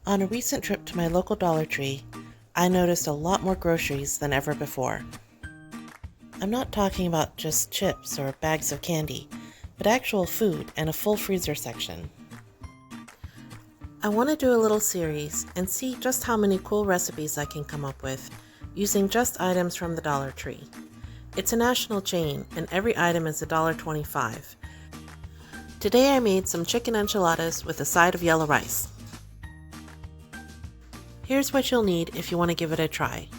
On a recent trip to my local Dollar Tree, I noticed a lot more groceries than ever before. I'm not talking about just chips or bags of candy, but actual food and a full freezer section. I want to do a little series and see just how many cool recipes I can come up with using just items from the Dollar Tree. It's a national chain and every item is $1.25. Today I made some chicken enchiladas with a side of yellow rice. Here's what you'll need if you want to give it a try.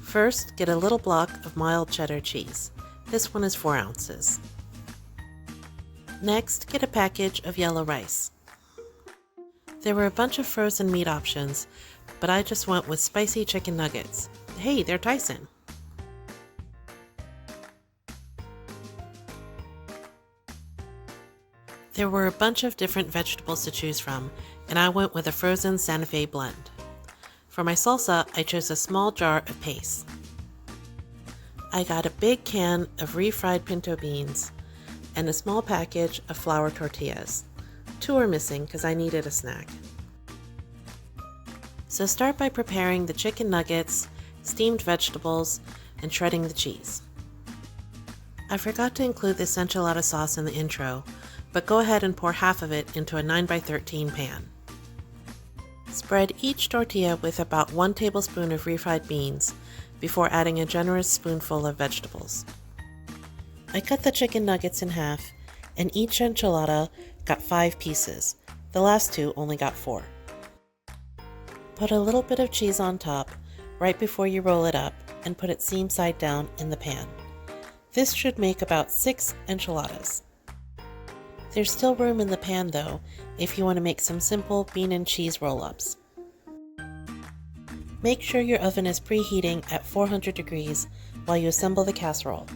First, get a little block of mild cheddar cheese. This one is 4 ounces. Next, get a package of yellow rice. There were a bunch of frozen meat options, but I just went with spicy chicken nuggets. Hey, they're Tyson! There were a bunch of different vegetables to choose from, and I went with a frozen Santa Fe blend. For my salsa, I chose a small jar of paste. I got a big can of refried pinto beans and a small package of flour tortillas. 2 are missing because I needed a snack. So start by preparing the chicken nuggets, steamed vegetables, and shredding the cheese. I forgot to include this enchilada sauce in the intro, but go ahead and pour half of it into a 9x13 pan. Spread each tortilla with about 1 tablespoon of refried beans before adding a generous spoonful of vegetables. I cut the chicken nuggets in half, and each enchilada got 5 pieces. The last 2 only got 4. Put a little bit of cheese on top right before you roll it up and put it seam side down in the pan. This should make about 6 enchiladas. There's still room in the pan though if you want to make some simple bean and cheese roll-ups. Make sure your oven is preheating at 400 degrees while you assemble the casserole.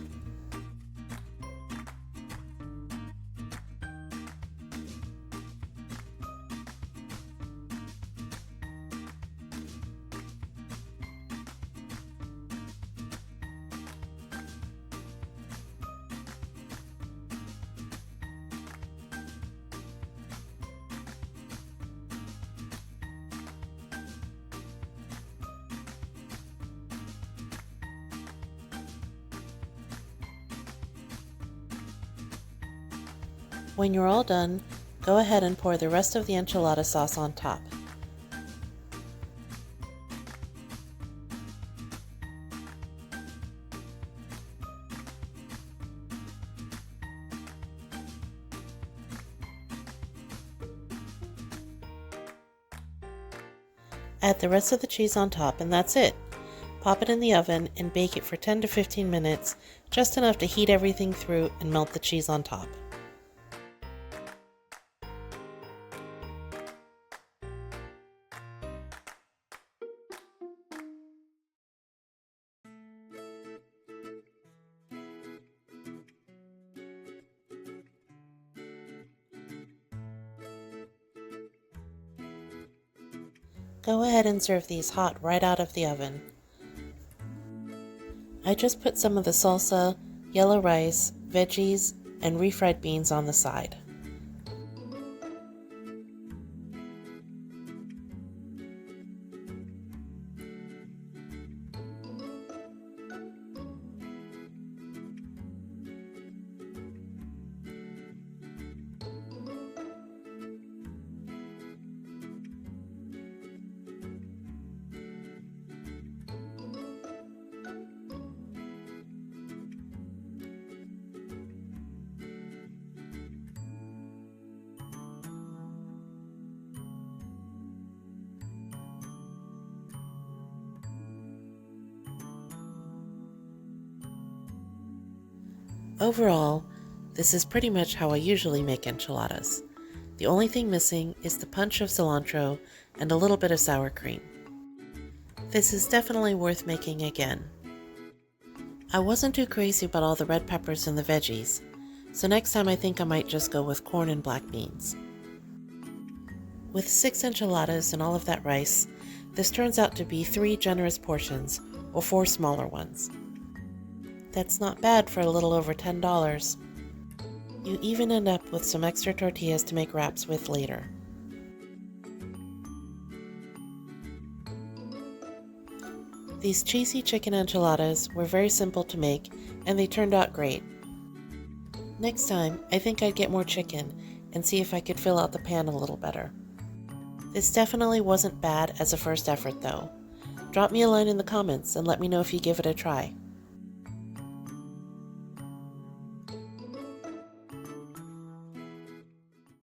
When you're all done, go ahead and pour the rest of the enchilada sauce on top. Add the rest of the cheese on top and that's it. Pop it in the oven and bake it for 10 to 15 minutes, just enough to heat everything through and melt the cheese on top. Go ahead and serve these hot right out of the oven. I just put some of the salsa, yellow rice, veggies, and refried beans on the side. Overall, this is pretty much how I usually make enchiladas. The only thing missing is the punch of cilantro and a little bit of sour cream. This is definitely worth making again. I wasn't too crazy about all the red peppers and the veggies, so next time I think I might just go with corn and black beans. With 6 enchiladas and all of that rice, this turns out to be 3 generous portions, or 4 smaller ones. That's not bad for a little over $10. You even end up with some extra tortillas to make wraps with later. These cheesy chicken enchiladas were very simple to make, and they turned out great. Next time, I think I'd get more chicken and see if I could fill out the pan a little better. This definitely wasn't bad as a first effort though. Drop me a line in the comments and let me know if you give it a try.